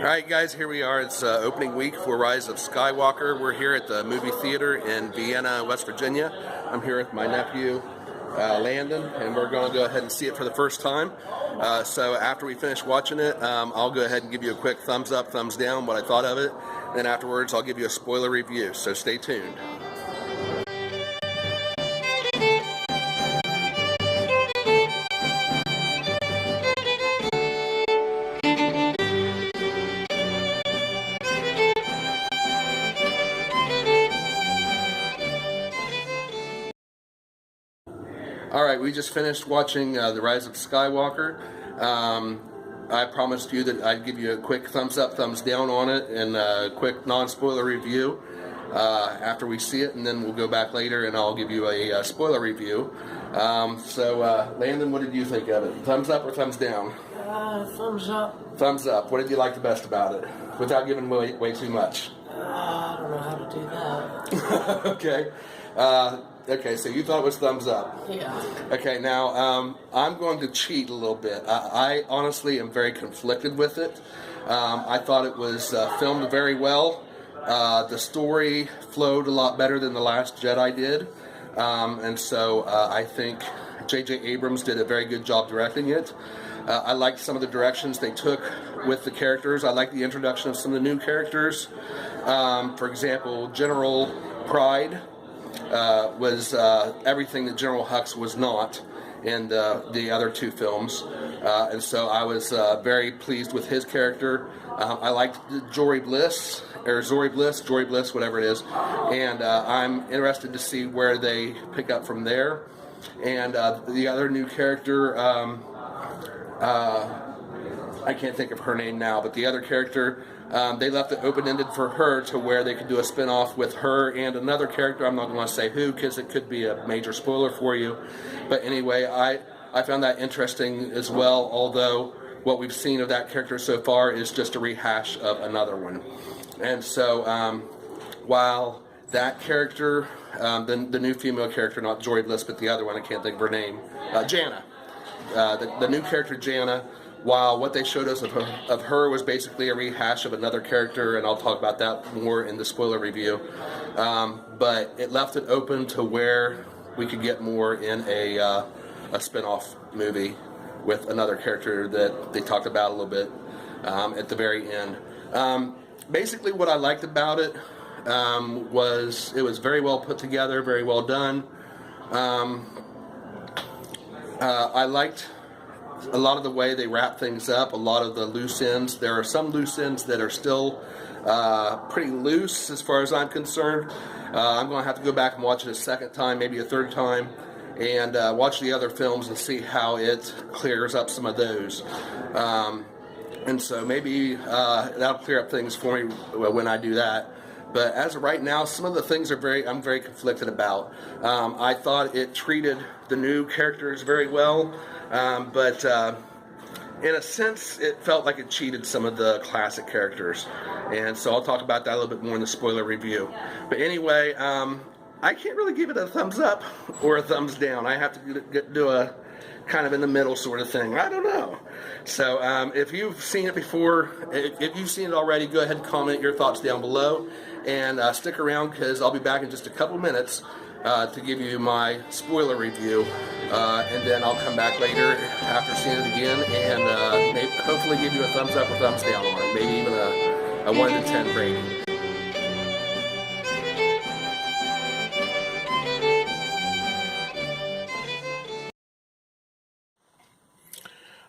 Alright guys, here we are. It's opening week for Rise of Skywalker. We're here at the movie theater in Vienna, West Virginia. I'm here with my nephew, Landon, and we're going to go ahead and see it for the first time. So after we finish watching it, I'll go ahead and give you a quick thumbs up, thumbs down, what I thought of it. Then afterwards, I'll give you a spoiler review, so stay tuned. Alright, we just finished watching The Rise of Skywalker. I promised you that I'd give you a quick thumbs up, thumbs down on it, and a quick non-spoiler review after we see it, and then we'll go back later and I'll give you a spoiler review. Landon, what did you think of it? Thumbs up or thumbs down? Thumbs up. Thumbs up. What did you like the best about it? Without giving way too much. I don't know how to do that. Okay. Okay, so you thought it was thumbs up. Yeah. Okay, now I'm going to cheat a little bit. I honestly am very conflicted with it. I thought it was filmed very well. The story flowed a lot better than The Last Jedi did. And so I think J.J. Abrams did a very good job directing it. I liked some of the directions they took with the characters. I liked the introduction of some of the new characters. For example, General Pride was everything that General Hux was not in the other two films, and so I was very pleased with his character. I liked Jory Bliss, whatever it is, and I'm interested to see where they pick up from there. And the other new character, I can't think of her name now, but the other character, they left it open-ended for her to where they could do a spin-off with her and another character. I'm not going to say who because it could be a major spoiler for you. But anyway, I found that interesting as well, although what we've seen of that character so far is just a rehash of another one. And so while that character, the new female character, not Jory Bliss, but the other one, I can't think of her name, Jana. The new character, Jana, while what they showed us of her was basically a rehash of another character, and I'll talk about that more in the spoiler review, but it left it open to where we could get more in a spin-off movie with another character that they talked about a little bit at the very end. Basically what I liked about it was it was very well put together, very well done. I liked a lot of the way they wrap things up, a lot of the loose ends. There are some loose ends that are still pretty loose as far as I'm concerned. I'm going to have to go back and watch it a second time, maybe a third time, and watch the other films and see how it clears up some of those. And so maybe that'll clear up things for me when I do that. But as of right now, some of the things I'm very conflicted about. I thought it treated the new characters very well, but in a sense, it felt like it cheated some of the classic characters. And so I'll talk about that a little bit more in the spoiler review. But anyway, I can't really give it a thumbs up or a thumbs down. I have to do a kind of in the middle sort of thing. I don't know. So if you've seen it before, if you've seen it already, go ahead and comment your thoughts down below. And stick around because I'll be back in just a couple minutes to give you my spoiler review. And then I'll come back later after seeing it again and hopefully give you a thumbs up or thumbs down on it. Maybe even a 1 to 10 rating.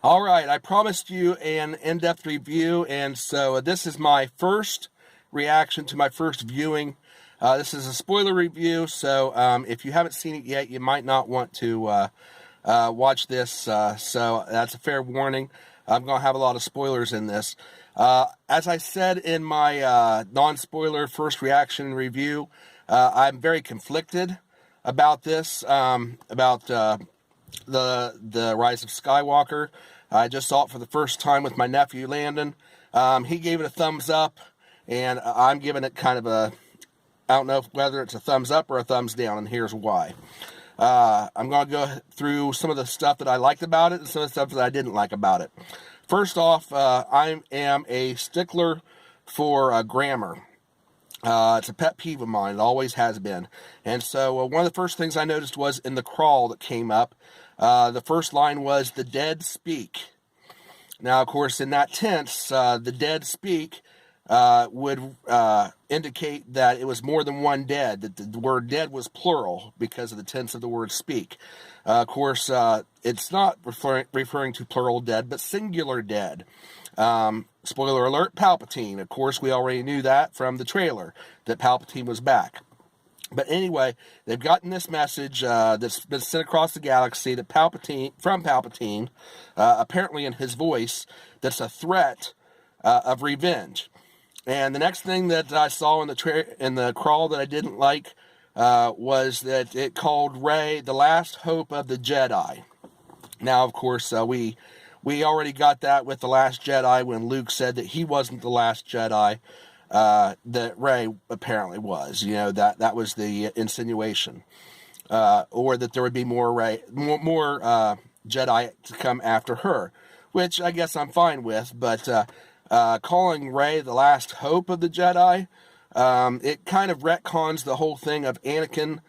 Alright, I promised you an in-depth review, and so this is my first reaction to my first viewing. This is a spoiler review, so if you haven't seen it yet, you might not want to watch this, so that's a fair warning. I'm going to have a lot of spoilers in this. As I said in my non-spoiler first reaction review, I'm very conflicted about this, about the Rise of Skywalker. I just saw it for the first time with my nephew, Landon. He gave it a thumbs up, and I'm giving it kind of a, I don't know whether it's a thumbs up or a thumbs down, and here's why. I'm going to go through some of the stuff that I liked about it and some of the stuff that I didn't like about it. First off, I am a stickler for grammar. It's a pet peeve of mine. It always has been. And so one of the first things I noticed was in the crawl that came up, the first line was, "The dead speak." Now, of course, in that tense, the dead speak would indicate that it was more than one dead, that the word dead was plural because of the tense of the word speak. Of course, it's not referring to plural dead, but singular dead. Spoiler alert, Palpatine. Of course, we already knew that from the trailer, that Palpatine was back. But anyway, they've gotten this message that's been sent across the galaxy that from Palpatine, apparently in his voice, that's a threat of revenge. And the next thing that I saw in the crawl that I didn't like was that it called Rey the last hope of the Jedi. Now, of course, we already got that with The Last Jedi when Luke said that he wasn't the last Jedi, that Rey apparently was. You know, that was the insinuation. Or that there would be more Jedi to come after her, which I guess I'm fine with, but calling Rey the last hope of the Jedi, it kind of retcons the whole thing of Anakin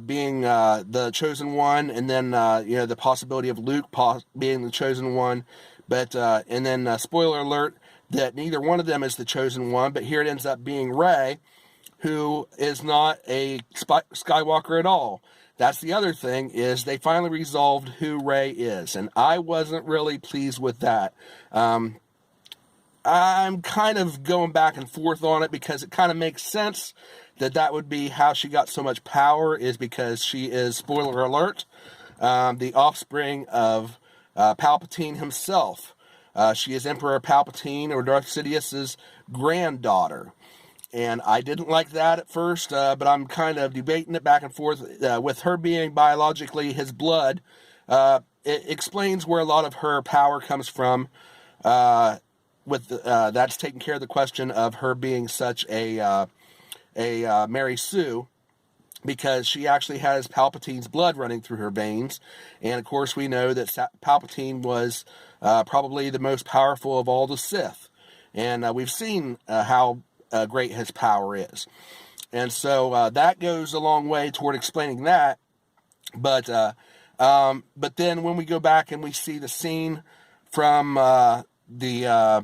being the chosen one, and then the possibility of Luke being the chosen one, but and then spoiler alert that neither one of them is the chosen one, but here it ends up being Rey, who is not a Skywalker at all. That's the other thing, is they finally resolved who Rey is, and I wasn't really pleased with that. I'm kind of going back and forth on it because it kind of makes sense that would be how she got so much power, is because she is, spoiler alert, the offspring of Palpatine himself. She is Emperor Palpatine, or Darth Sidious's granddaughter. And I didn't like that at first, but I'm kind of debating it back and forth. With her being biologically his blood, it explains where a lot of her power comes from. That's taking care of the question of her being such a Mary Sue, because she actually has Palpatine's blood running through her veins. And of course we know that Palpatine was probably the most powerful of all the Sith. And we've seen how great his power is. And so that goes a long way toward explaining that. But then when we go back and we see the scene from the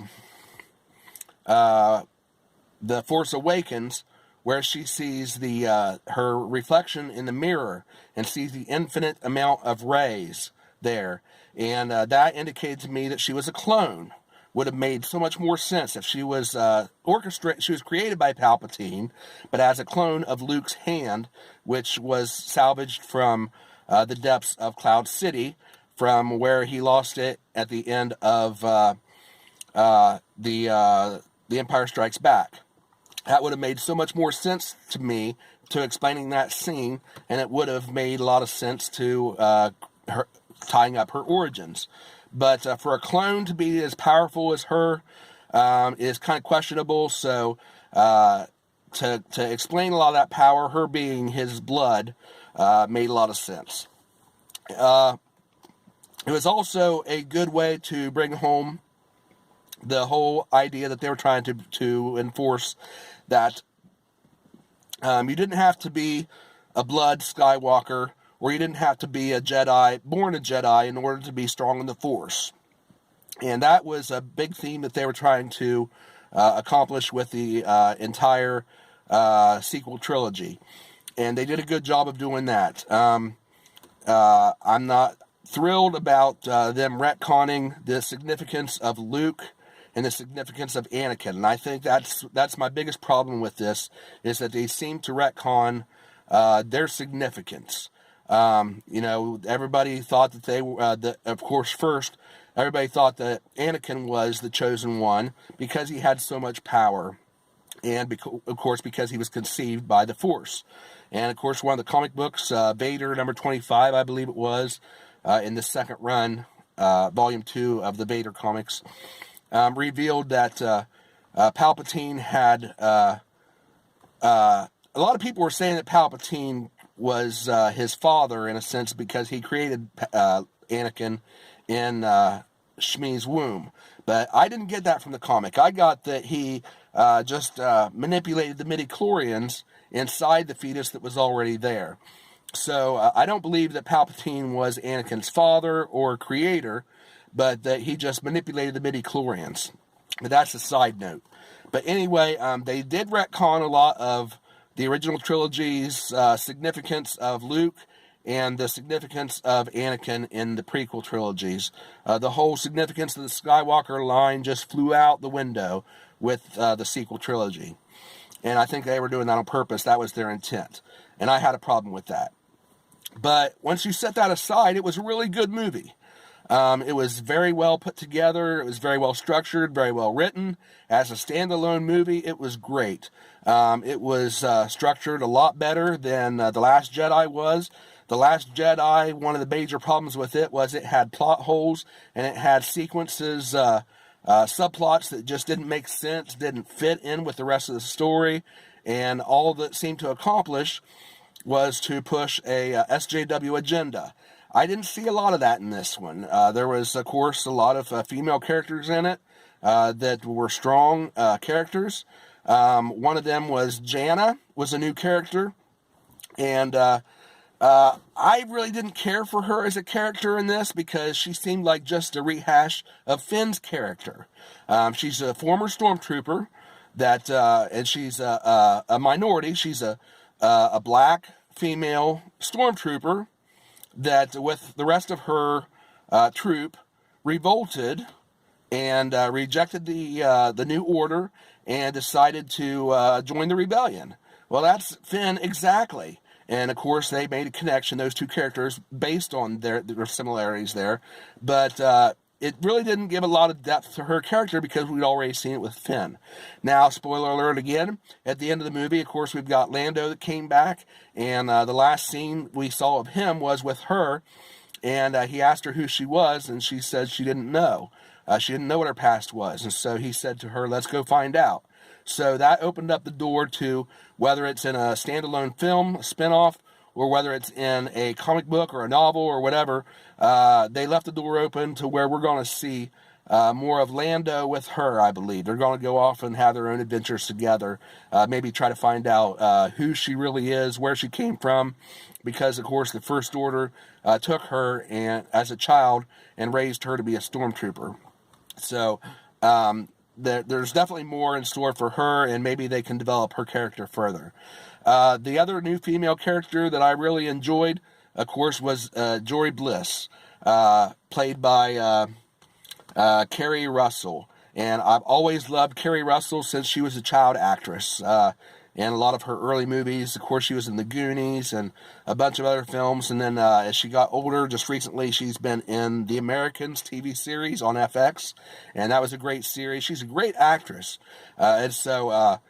Force Awakens, where she sees her reflection in the mirror and sees the infinite amount of rays there, and that indicated to me that she was a clone. Would have made so much more sense if she was She was created by Palpatine, but as a clone of Luke's hand, which was salvaged from the depths of Cloud City, from where he lost it at the end of The Empire Strikes Back. That would have made so much more sense to me to explaining that scene, and it would have made a lot of sense to her tying up her origins. But for a clone to be as powerful as her is kind of questionable. So to explain a lot of that power, her being his blood, made a lot of sense. It was also a good way to bring home the whole idea that they were trying to enforce, that you didn't have to be a blood Skywalker, or you didn't have to be a Jedi, born a Jedi, in order to be strong in the Force. And that was a big theme that they were trying to accomplish with the entire sequel trilogy. And they did a good job of doing that. I'm not thrilled about them retconning the significance of Luke and the significance of Anakin. And I think that's my biggest problem with this, is that they seem to retcon their significance. Everybody thought that they were, of course, first, everybody thought that Anakin was the chosen one because he had so much power. And, of course, because he was conceived by the Force. And, of course, one of the comic books, Vader, number 25, I believe it was, in the second run, volume 2 of the Vader comics, revealed that Palpatine had... a lot of people were saying that Palpatine was his father, in a sense, because he created Anakin in Shmi's womb. But I didn't get that from the comic. I got that he just manipulated the midi-chlorians inside the fetus that was already there. So I don't believe that Palpatine was Anakin's father or creator, but that he just manipulated the midi-chlorians. But that's a side note. But anyway, they did retcon a lot of the original trilogy's significance of Luke and the significance of Anakin in the prequel trilogies. The whole significance of the Skywalker line just flew out the window with the sequel trilogy. And I think they were doing that on purpose. That was their intent. And I had a problem with that. But once you set that aside, it was a really good movie. It was very well put together. It was very well structured, very well written. As a standalone movie, it was great. It was structured a lot better than The Last Jedi was. The Last Jedi, one of the major problems with it was it had plot holes, and it had sequences, subplots that just didn't make sense, didn't fit in with the rest of the story, and all that seemed to accomplish was to push a SJW agenda. I didn't see a lot of that in this one. There was, of course, a lot of female characters in it that were strong characters. One of them was Janna, was a new character, and I really didn't care for her as a character in this because she seemed like just a rehash of Finn's character. She's a former stormtrooper and she's a minority. She's a black female stormtrooper that, with the rest of her troop, revolted and rejected the new order and decided to join the rebellion. Well, that's Finn exactly. And of course, they made a connection, those two characters, based on their similarities there. But it really didn't give a lot of depth to her character because we'd already seen it with Finn. Now, spoiler alert again, at the end of the movie, of course, we've got Lando that came back. And the last scene we saw of him was with her. And he asked her who she was, and she said she didn't know. She didn't know what her past was. And so he said to her, let's go find out. So that opened up the door to whether it's in a standalone film, a spinoff, or whether it's in a comic book or a novel or whatever. They left the door open to where we're going to see more of Lando with her, I believe. They're going to go off and have their own adventures together. Maybe try to find out who she really is, where she came from. Because, of course, the First Order took her as a child and raised her to be a stormtrooper. So there's definitely more in store for her, and maybe they can develop her character further. The other new female character that I really enjoyed, of course, was Jory Bliss, played by Kerry Russell. And I've always loved Kerry Russell since she was a child actress. And a lot of her early movies, of course, she was in The Goonies and a bunch of other films. And then as she got older, just recently, she's been in The Americans TV series on FX. And that was a great series. She's a great actress. And so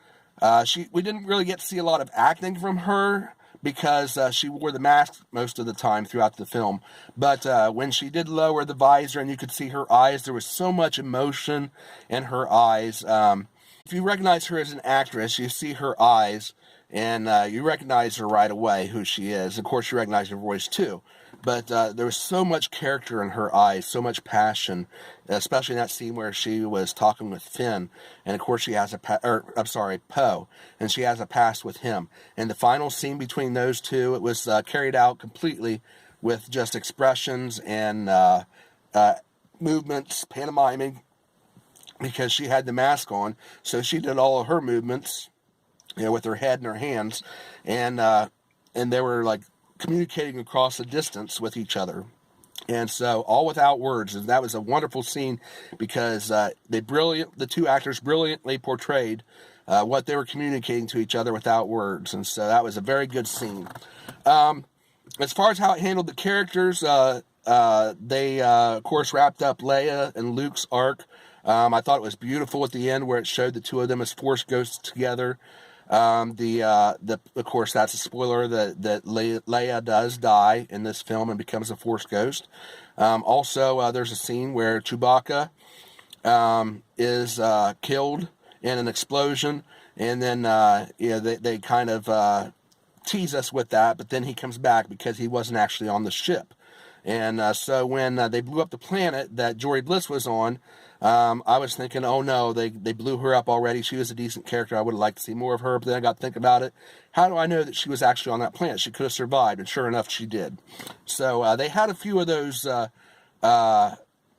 we didn't really get to see a lot of acting from her because she wore the mask most of the time throughout the film. But when she did lower the visor and you could see her eyes, there was so much emotion in her eyes. If you recognize her as an actress, you see her eyes, and you recognize her right away, who she is. Of course, you recognize her voice, too. But there was so much character in her eyes, so much passion, especially in that scene where she was talking with Finn. And, of course, she has Poe, and she has a past with him. And the final scene between those two, it was carried out completely with just expressions and movements, pantomiming, because she had the mask on, so she did all of her movements, with her head and her hands, and they were like communicating across the distance with each other, and so all without words. And that was a wonderful scene because the two actors brilliantly portrayed what they were communicating to each other without words, and so that was a very good scene. As far as how it handled the characters, they of course wrapped up Leia and Luke's arc. I thought it was beautiful at the end where it showed the two of them as Force ghosts together. Of course, that's a spoiler that Leia does die in this film and becomes a Force ghost. Also, there's a scene where Chewbacca is killed in an explosion, and then they kind of tease us with that, but then he comes back because he wasn't actually on the ship. And so when they blew up the planet that Jory Bliss was on, I was thinking, oh no, they blew her up already. She was a decent character. I would have liked to see more of her. But then I got to think about it. How do I know that she was actually on that planet? She could have survived, and sure enough, she did. So they had a few of those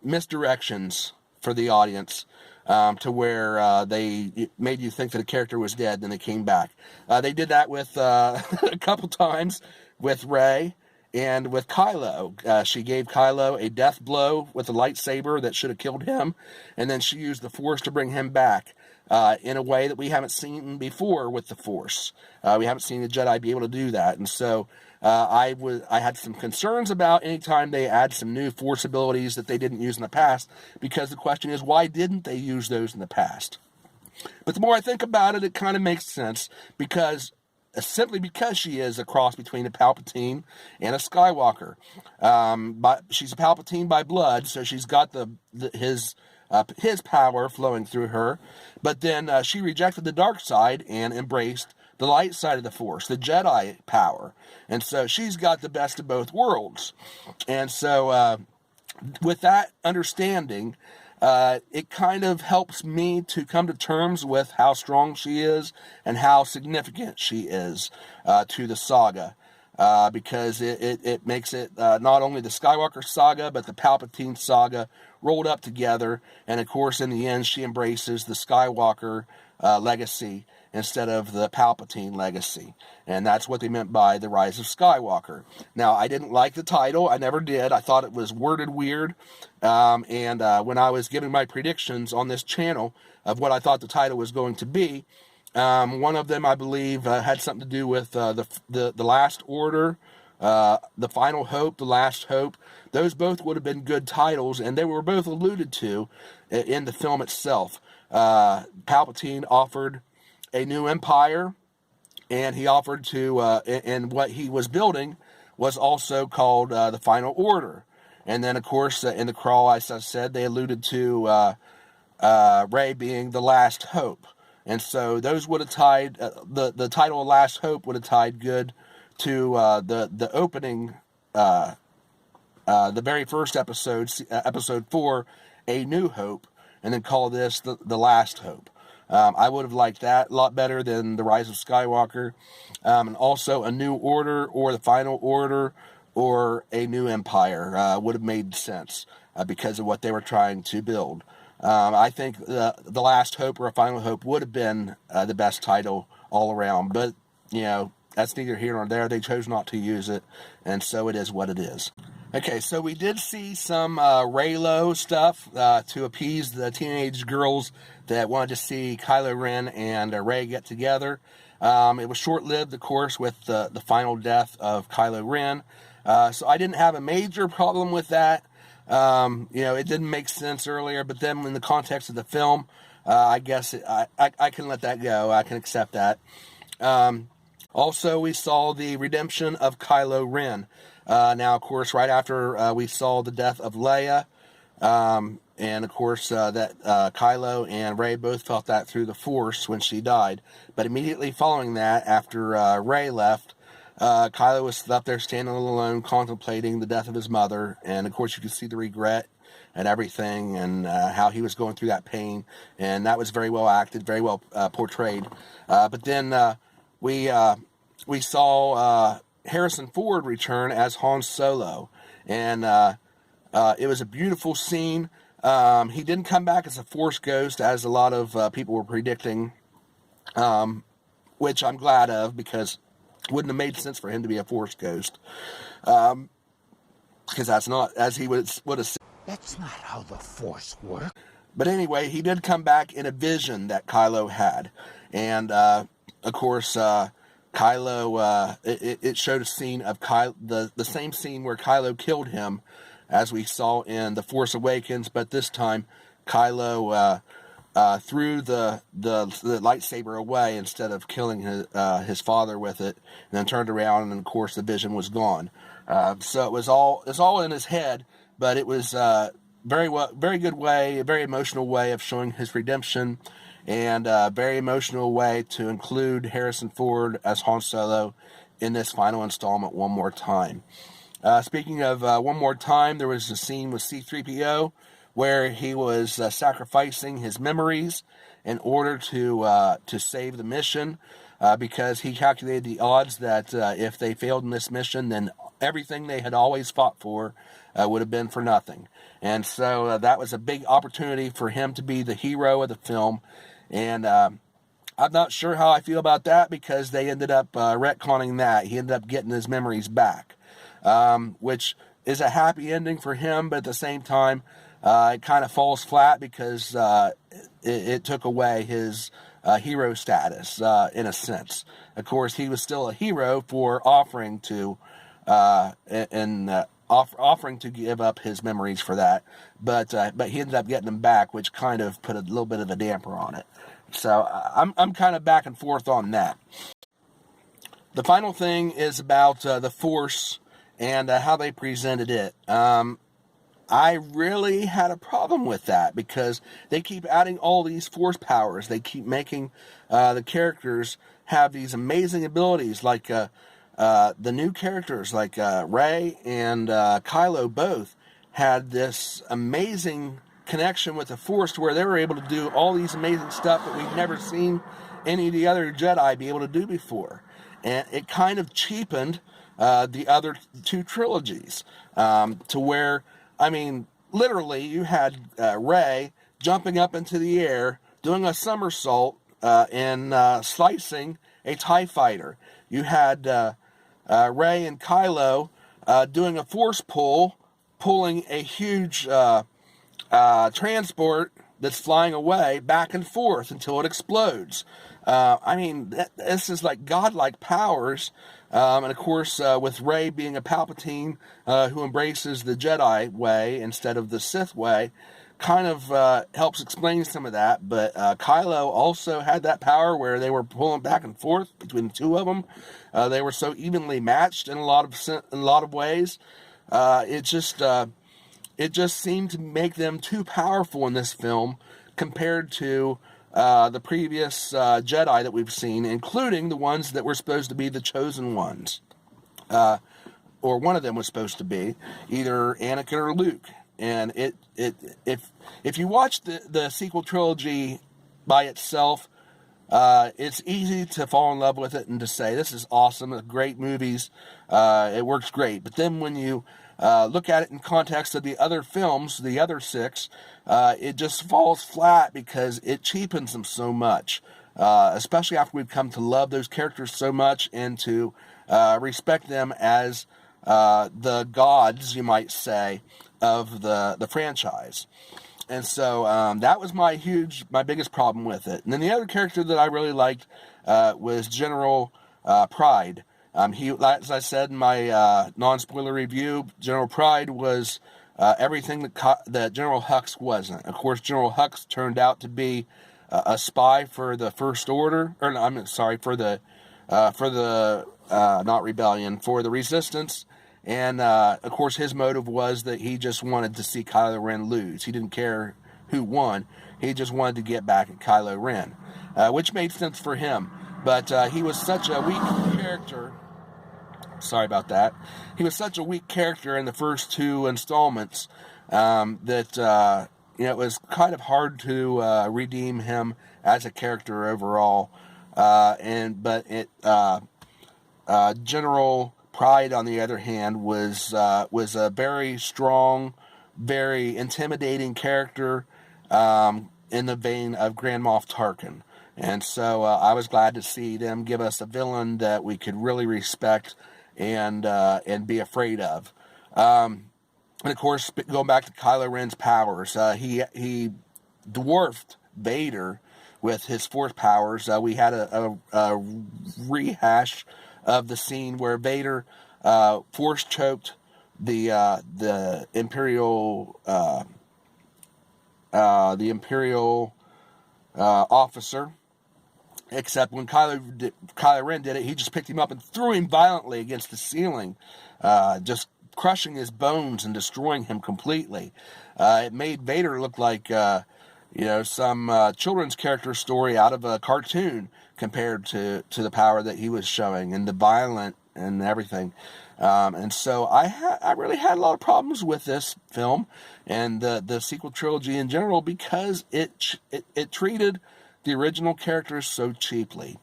misdirections for the audience, to where they made you think that a character was dead, then they came back. They did that with a couple times with Rey and with Kylo. She gave Kylo a death blow with a lightsaber that should have killed him, and then she used the Force to bring him back in a way that we haven't seen before with the Force. We haven't seen the Jedi be able to do that, and so I had some concerns about anytime they add some new Force abilities that they didn't use in the past, because the question is, why didn't they use those in the past? But the more I think about it, it kind of makes sense, because simply because she is a cross between a Palpatine and a Skywalker. But she's a Palpatine by blood, so she's got his power flowing through her. But then she rejected the dark side and embraced the light side of the Force, the Jedi power. And so she's got the best of both worlds. And so with that understanding, it kind of helps me to come to terms with how strong she is and how significant she is to the saga. Because it makes it not only the Skywalker saga, but the Palpatine saga rolled up together. And of course, in the end, she embraces the Skywalker legacy instead of the Palpatine legacy. And that's what they meant by The Rise of Skywalker. Now, I didn't like the title. I never did. I thought it was worded weird. And when I was giving my predictions on this channel of what I thought the title was going to be, one of them, I believe, had something to do with the Last Order, The Final Hope, The Last Hope. Those both would have been good titles, and they were both alluded to in the film itself. Palpatine offered a new empire, and he offered to, and what he was building was also called the Final Order. And then, of course, in the crawl, as I said, they alluded to Rey being the Last Hope. And so those would have tied, the title of Last Hope would have tied good to the opening, the very first episode, episode 4, A New Hope, and then call this the Last Hope. I would have liked that a lot better than The Rise of Skywalker. And also A New Order, or The Final Order, or A New Empire would have made sense because of what they were trying to build. I think the Last Hope or A Final Hope would have been the best title all around. But, you know, that's neither here nor there. They chose not to use it, and so it is what it is. Okay, so we did see some Reylo stuff to appease the teenage girls that wanted to see Kylo Ren and Rey get together. It was short-lived, of course, with the final death of Kylo Ren. So I didn't have a major problem with that. You know, it didn't make sense earlier, but then in the context of the film, I guess I can let that go. I can accept that. Also, we saw the redemption of Kylo Ren. Now, of course, right after we saw the death of Leia, and of course that Kylo and Rey both felt that through the Force when she died. But immediately following that, after Rey left, Kylo was up there standing alone, contemplating the death of his mother, and of course you could see the regret and everything, and how he was going through that pain, and that was very well acted, very well portrayed. But then we saw Harrison Ford return as Han Solo, and it was a beautiful scene. He didn't come back as a Force ghost, as a lot of people were predicting, which I'm glad of, because it wouldn't have made sense for him to be a Force ghost, because that's not, as he would have said. That's not how the Force works. But anyway, he did come back in a vision that Kylo had, and of course, Kylo, it showed a scene of the same scene where Kylo killed him, as we saw in The Force Awakens, but this time Kylo threw the lightsaber away instead of killing his father with it, and then turned around, and of course the vision was gone. So it was all in his head, but it was very good way, a very emotional way of showing his redemption, and a very emotional way to include Harrison Ford as Han Solo in this final installment one more time. Speaking of one more time, there was a scene with C-3PO where he was sacrificing his memories in order to save the mission, because he calculated the odds that if they failed in this mission, then everything they had always fought for would have been for nothing. And so that was a big opportunity for him to be the hero of the film. And I'm not sure how I feel about that, because they ended up retconning that. He ended up getting his memories back, which is a happy ending for him, but at the same time, it kind of falls flat because it took away his hero status, in a sense. Of course, he was still a hero for offering to offering to give up his memories for that, but he ended up getting them back, which kind of put a little bit of a damper on it. So I'm kind of back and forth on that. The final thing is about the Force and how they presented it. I really had a problem with that, because they keep adding all these Force powers. They keep making the characters have these amazing abilities, like the new characters, like Rey and Kylo both had this amazing connection with the Force, to where they were able to do all these amazing stuff that we've never seen any of the other Jedi be able to do before. And it kind of cheapened the other two trilogies, to where, I mean, literally, you had Rey jumping up into the air, doing a somersault, and slicing a TIE fighter. You had Rey and Kylo doing a force pull, pulling a huge transport that's flying away back and forth until it explodes. I mean, this is like godlike powers. And of course, with Rey being a Palpatine who embraces the Jedi way instead of the Sith way, kind of helps explain some of that. But Kylo also had that power where they were pulling back and forth between the two of them. They were so evenly matched in a lot of ways. It just seemed to make them too powerful in this film compared to the previous Jedi that we've seen, including the ones that were supposed to be the chosen ones. Or one of them was supposed to be either Anakin or Luke. And if you watch the sequel trilogy by itself, it's easy to fall in love with it and to say, this is awesome, it's great movies, it works great. But then when you look at it in context of the other films, the other 6, it just falls flat because it cheapens them so much, especially after we've come to love those characters so much and to respect them as the gods, you might say, of the franchise. And so that was my biggest problem with it. And then the other character that I really liked was General Pride. He, as I said in my non-spoiler review, General Pride was everything that General Hux wasn't. Of course, General Hux turned out to be a spy for the First Order, or no, I'm sorry, for the not rebellion, for the Resistance. And of course, his motive was that he just wanted to see Kylo Ren lose. He didn't care who won. He just wanted to get back at Kylo Ren, which made sense for him. But he was such a weak character. Sorry about that. He was such a weak character in the first 2 installments that it was kind of hard to redeem him as a character overall. General Pride, on the other hand, was a very strong, very intimidating character in the vein of Grand Moff Tarkin. And so I was glad to see them give us a villain that we could really respect and be afraid of. And of course, going back to Kylo Ren's powers, he dwarfed Vader with his Force powers. We had a rehash of the scene where Vader force choked the Imperial officer. Except when Kylo Ren did it, he just picked him up and threw him violently against the ceiling, just crushing his bones and destroying him completely. It made Vader look like some children's character story out of a cartoon compared to the power that he was showing and the violent and everything. And so I really had a lot of problems with this film and the sequel trilogy in general because it treated the original characters so cheaply.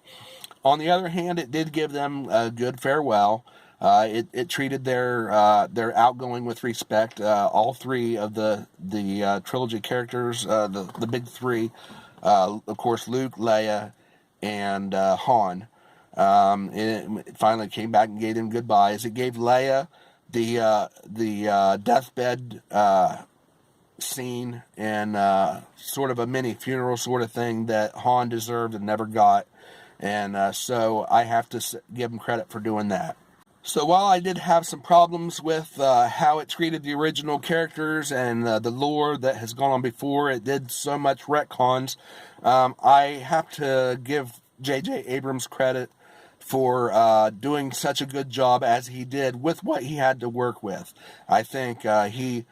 On the other hand, it did give them a good farewell. It treated their outgoing with respect. All three of the trilogy characters, the big three, of course, Luke, Leia, and Han. It finally came back and gave them goodbyes. It gave Leia the deathbed scene and sort of a mini funeral sort of thing that Han deserved and never got. And so I have to give him credit for doing that. So while I did have some problems with how it treated the original characters and the lore that has gone on before, it did so much retcons, I have to give J.J. Abrams credit for doing such a good job as he did with what he had to work with. I think he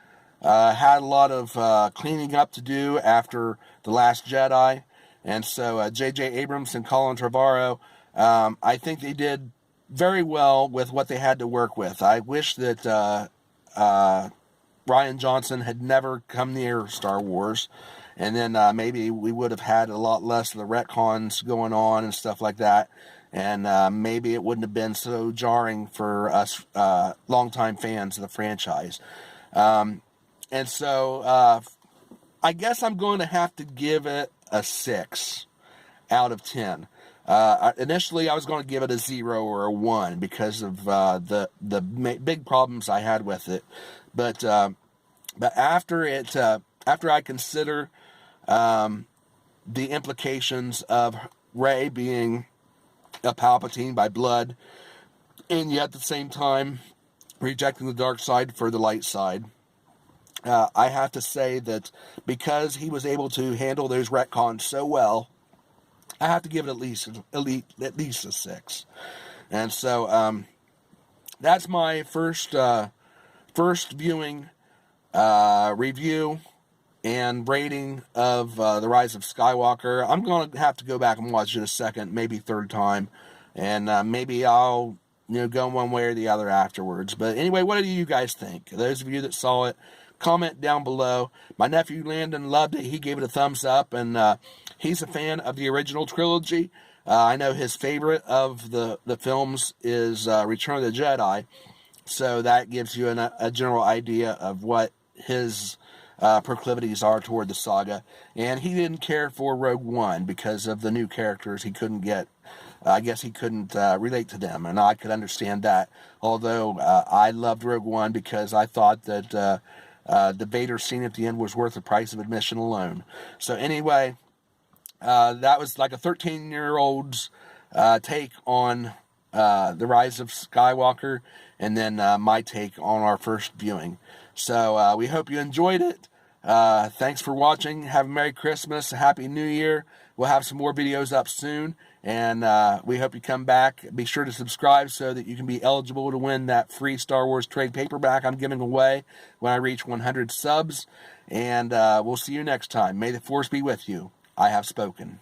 had a lot of cleaning up to do after The Last Jedi. And so J.J. Abrams and Colin Trevorrow, I think they did very well with what they had to work with. I wish that Rian Johnson had never come near Star Wars. And then maybe we would have had a lot less of the retcons going on and stuff like that. And maybe it wouldn't have been so jarring for us longtime fans of the franchise. And so I guess I'm going to have to give it a 6 out of 10. Initially, I was going to give it a 0 or a 1 because of the big problems I had with it. But after I consider the implications of Rey being a Palpatine by blood, and yet at the same time rejecting the dark side for the light side, I have to say that because he was able to handle those retcons so well, I have to give it at least a 6. And so that's my first viewing, review, and rating of The Rise of Skywalker. I'm going to have to go back and watch it a second, maybe third time, and maybe I'll go one way or the other afterwards. But anyway, what do you guys think? Those of you that saw it, comment down below. My nephew Landon loved it. He gave it a thumbs up, and he's a fan of the original trilogy. I know his favorite of the films is Return of the Jedi, so that gives you a general idea of what his proclivities are toward the saga. And he didn't care for Rogue One because of the new characters. He couldn't get, I guess he couldn't relate to them, and I could understand that. Although I loved Rogue One because I thought that the Vader scene at the end was worth the price of admission alone. So anyway, that was like a 13-year-old's take on The Rise of Skywalker, and then my take on our first viewing. So we hope you enjoyed it. Thanks for watching. Have a Merry Christmas, a Happy New Year. We'll have some more videos up soon, and we hope you come back. Be sure to subscribe so that you can be eligible to win that free Star Wars trade paperback I'm giving away when I reach 100 subs. And we'll see you next time. May the Force be with you. I have spoken.